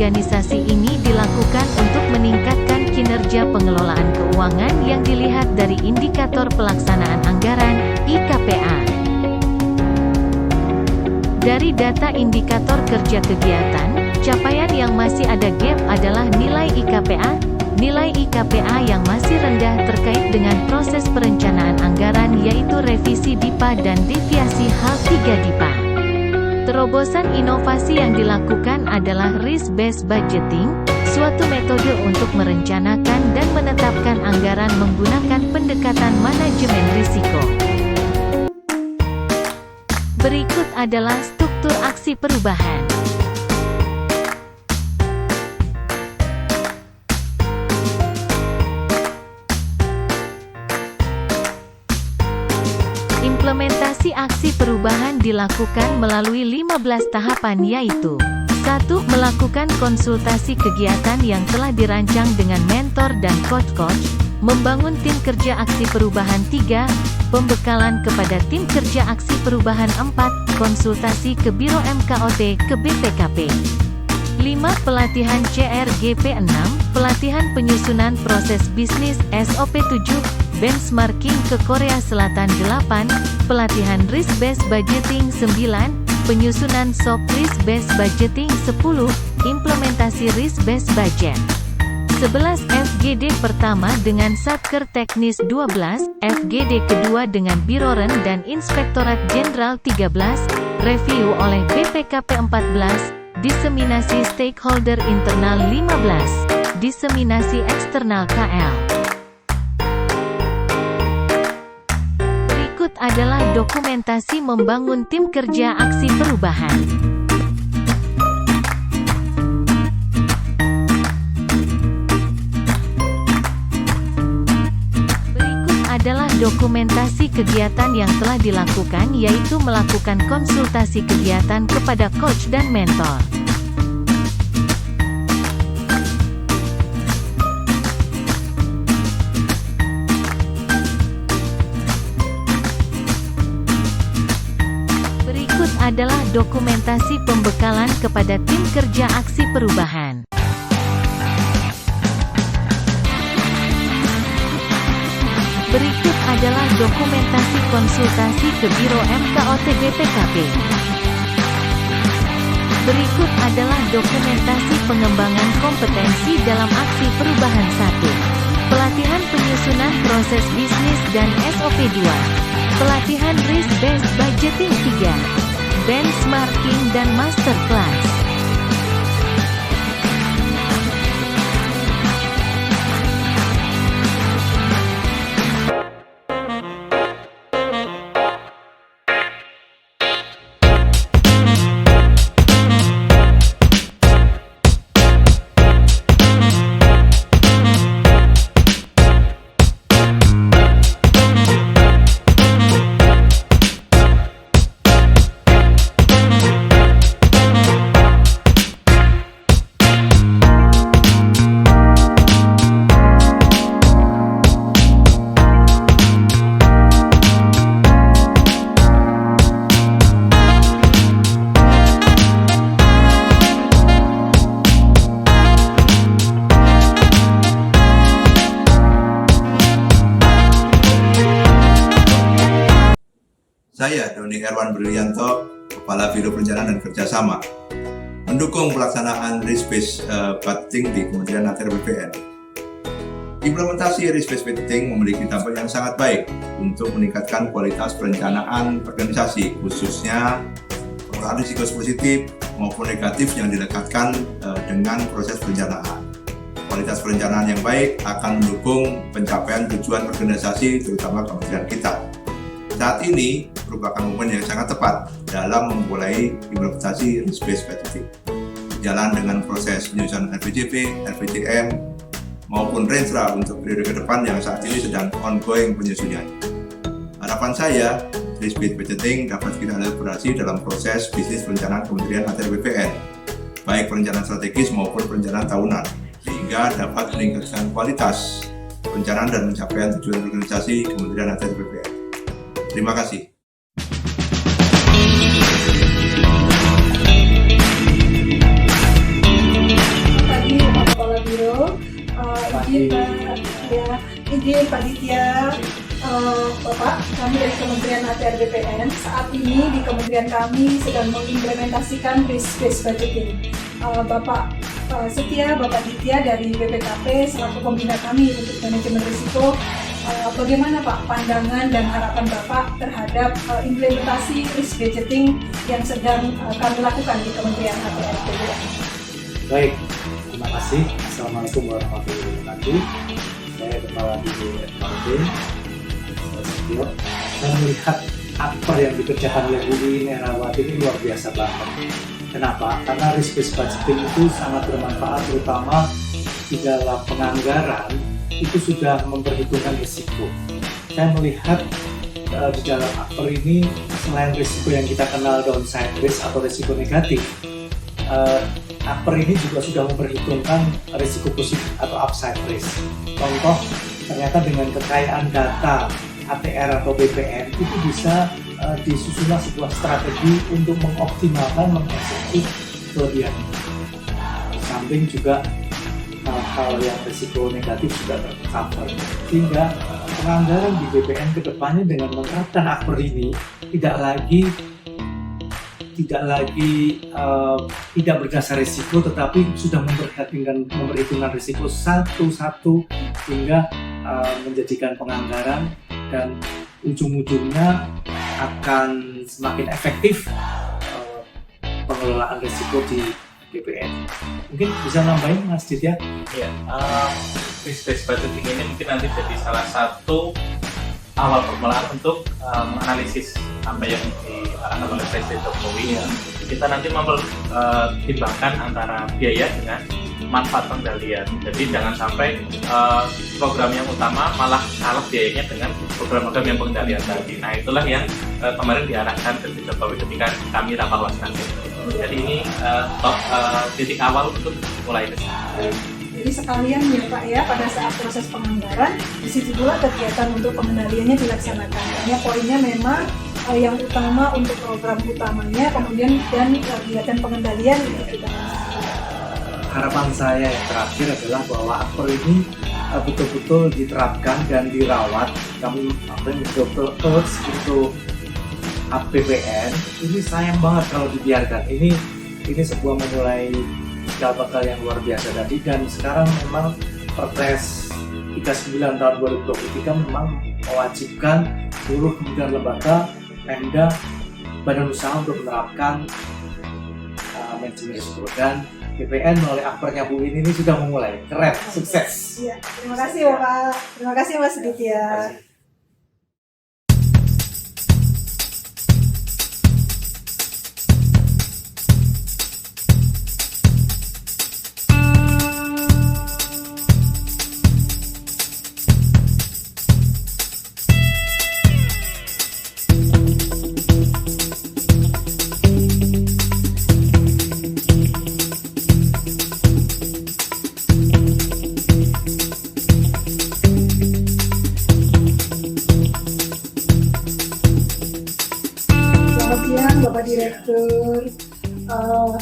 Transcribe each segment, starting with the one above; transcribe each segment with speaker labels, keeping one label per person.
Speaker 1: organisasi ini dilakukan untuk meningkatkan kinerja pengelolaan keuangan yang dilihat dari Indikator Pelaksanaan Anggaran, IKPA. Dari data indikator kerja kegiatan, capaian yang masih ada gap adalah nilai IKPA. Nilai IKPA yang masih rendah terkait dengan proses perencanaan anggaran yaitu revisi DIPA dan deviasi hal 3 DIPA. Terobosan inovasi yang dilakukan adalah risk-based budgeting, suatu metode untuk merencanakan dan menetapkan anggaran menggunakan pendekatan manajemen risiko. Berikut adalah struktur aksi perubahan. Implementasi aksi perubahan dilakukan melalui 15 tahapan yaitu 1. Melakukan konsultasi kegiatan yang telah dirancang dengan mentor dan coach-coach. Membangun tim kerja aksi perubahan 3. Pembekalan kepada tim kerja aksi perubahan 4. Konsultasi ke Biro MKOT ke BPKP. 5. Pelatihan CRGP 6. Pelatihan penyusunan proses bisnis SOP 7. Benchmarking ke Korea Selatan 8. Pelatihan risk-based budgeting 9. Penyusunan SOP risk-based budgeting 10. Implementasi risk-based budget 11. FGD pertama dengan Satker Teknis 12. FGD kedua dengan Biro Ren dan Inspektorat Jenderal 13. Review oleh BPKP 14. Diseminasi stakeholder internal 15. Diseminasi eksternal KL. Berikut adalah dokumentasi membangun tim kerja aksi perubahan. Berikut adalah dokumentasi kegiatan yang telah dilakukan yaitu melakukan konsultasi kegiatan kepada coach dan mentor. Adalah dokumentasi pembekalan kepada tim kerja aksi perubahan. Berikut adalah dokumentasi konsultasi ke Biro MKOT BPKP. Berikut adalah dokumentasi pengembangan kompetensi dalam aksi perubahan 1. Pelatihan penyusunan proses bisnis dan SOP 2. Pelatihan risk-based budgeting 3. Benchmarking dan masterclass.
Speaker 2: Saya, Doni Erwan Brilianto, Kepala Biro Perencanaan dan Kerjasama, mendukung pelaksanaan risk-based budgeting di Kementerian ATR BPN. Implementasi risk-based budgeting memiliki dampak yang sangat baik untuk meningkatkan kualitas perencanaan organisasi, khususnya pengelolaan risiko positif maupun negatif yang dilekatkan dengan proses perencanaan. Kualitas perencanaan yang baik akan mendukung pencapaian tujuan organisasi, terutama kementerian kita. Saat ini merupakan momen yang sangat tepat dalam memulai implementasi risk-based budgeting. Jalan dengan proses penyusunan RPJP, RPJM, maupun Renstra untuk periode ke depan yang saat ini sedang ongoing penyusunan. Harapan saya, risk-based budgeting dapat kita elaborasi dalam proses bisnis perencanaan Kementerian ATR BPN, baik perencanaan strategis maupun perencanaan tahunan, sehingga dapat meningkatkan kualitas perencanaan dan pencapaian tujuan organisasi Kementerian ATR BPN. Terima kasih.
Speaker 3: Izin Pak, ya, izin Pak Ditya, Bapak, kami dari Kementerian ATR BPN saat ini di Kementerian kami sedang mengimplementasikan risk-based budgeting. Bapak Setia, Bapak Ditya dari BPKP selaku pembina kami untuk manajemen risiko, bagaimana Pak pandangan dan harapan Bapak terhadap implementasi risk budgeting yang sedang kami lakukan di Kementerian ATR BPN?
Speaker 4: Baik, terima kasih. Assalamualaikum warahmatullahi wabarakatuh. Saya Kepala BPKP, Setio. Saya melihat apa yang dikerjakan oleh Bu Iin Errawati ini luar biasa banget. Kenapa? Karena risk-based budgeting itu sangat bermanfaat, terutama di dalam penganggaran itu sudah memperhitungkan risiko. Saya melihat di dalam aktor ini selain risiko yang kita kenal downside risk atau risiko negatif, aktor ini juga sudah memperhitungkan risiko positif atau upside risk. Contoh, ternyata dengan kekayaan data ATR atau BPN itu bisa disusunlah sebuah strategi untuk mengoptimalkan, mengeksekusi kelebihan. Di samping juga hal-hal yang risiko negatif juga tercover, sehingga penganggaran di BPN kedepannya dengan menerapkan aktor ini tidak tidak berdasar risiko, tetapi sudah memperhitungkan risiko satu-satu sehingga menjadikan penganggaran dan ujung-ujungnya akan semakin efektif pengelolaan risiko di BPN. Mungkin bisa nambahin Mas Ditya?
Speaker 5: Ya, risk-based budgeting ini mungkin nanti jadi salah satu awal permulaan untuk menganalisis apa yang diarahkan oleh Presiden Jokowi. Kita nanti mempertimbangkan antara biaya dengan manfaat pengendalian. Jadi jangan sampai program yang utama malah kalah biayanya dengan program-program yang pengendalian tadi. Nah, itulah yang kemarin diarahkan Presiden Jokowi ketika kami rapat nanti. Jadi ini titik awal untuk mulai ke sana.
Speaker 3: Jadi sekalian ya Pak ya, pada saat proses penganggaran, di situ pula kegiatan untuk pengendaliannya dilaksanakan. Hanya poinnya memang yang utama untuk program utamanya, kemudian dan kegiatan pengendalian itu kita.
Speaker 4: Harapan saya yang terakhir adalah bahwa aktor ini betul-betul diterapkan dan dirawat. Kami betul-betul urge untuk APBN. Ini sayang banget kalau dibiarkan. Ini sebuah memulai cikal bakal yang luar biasa tadi, dan sekarang memang Perpres 39 tahun 2023 memang mewajibkan seluruh kementerian lembaga, Pemda, badan usaha untuk menerapkan manajemen risiko, dan BPN melalui aktornya Bu Iin ini sudah memulai. Keren, sukses.
Speaker 3: Ya, terima kasih Bapak. Terima kasih Mas Ditya. Bapak Direktur,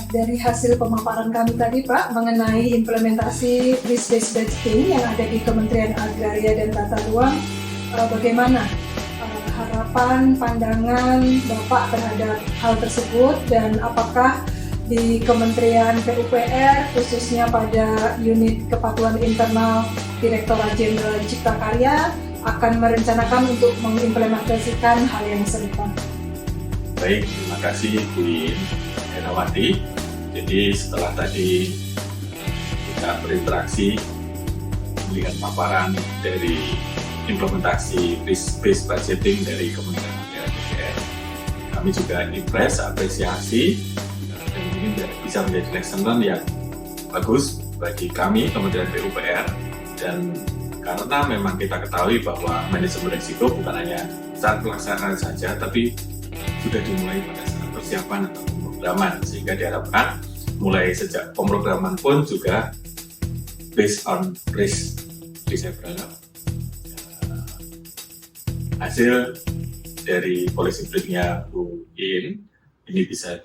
Speaker 3: dari hasil pemaparan kami tadi Pak mengenai implementasi risk-based budgeting yang ada di Kementerian Agraria dan Tata Ruang, bagaimana harapan, pandangan Bapak terhadap hal tersebut, dan apakah di Kementerian PUPR khususnya pada unit kepatuhan internal Direktorat Jenderal Cipta Karya akan merencanakan untuk mengimplementasikan hal yang serupa?
Speaker 5: Baik, terima kasih Bu Iin Errawati. Jadi setelah tadi kita berinteraksi melihat paparan dari implementasi risk-based budgeting dari Kementerian ATR BPN, kami juga impress, apresiasi, dan ini bisa menjadi lesson learned yang bagus bagi kami Kementerian PUPR. Dan karena memang kita ketahui bahwa manajemen risiko bukan hanya saat pelaksanaan saja, tapi sudah dimulai pada saat persiapan atau pemrograman, sehingga diharapkan mulai sejak pemrograman pun juga based on risk. Saya berharap hasil dari policy briefnya Bu Iin ini bisa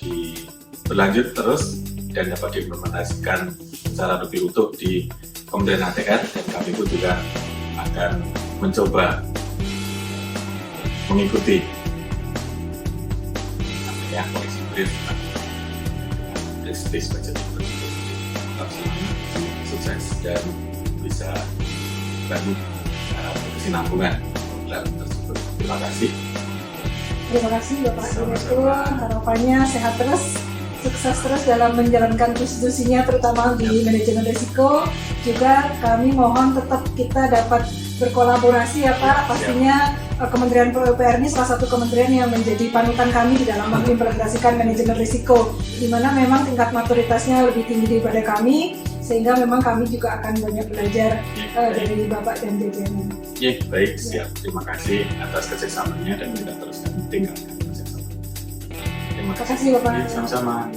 Speaker 5: berlanjut terus dan dapat diimplementasikan secara lebih utuh di Kementerian ATR dan kami pun juga akan mencoba mengikuti namanya koleksi brief risk-based budgeting tersebut. Tetap semangat, sukses dan bisa bantu kesinambungan program tersebut. Terima kasih.
Speaker 3: Terima kasih Bapak Direktur, harapannya sehat terus, sukses terus dalam menjalankan tugas-tugasnya terutama di manajemen risiko. Juga kami mohon tetap kita dapat berkolaborasi ya Pak, pastinya Kementerian PUPR ini salah satu kementerian yang menjadi panutan kami di dalam mengimplementasikan manajemen risiko, di mana memang tingkat maturitasnya lebih tinggi daripada kami, sehingga memang kami juga akan banyak belajar dari Bapak dan jajarannya.
Speaker 5: Ya, baik, siap. Terima kasih atas kerjasamanya dan kita teruskan tinggalkan kerjasama. Terima
Speaker 3: Terima kasih Bapak.
Speaker 5: Sama-sama.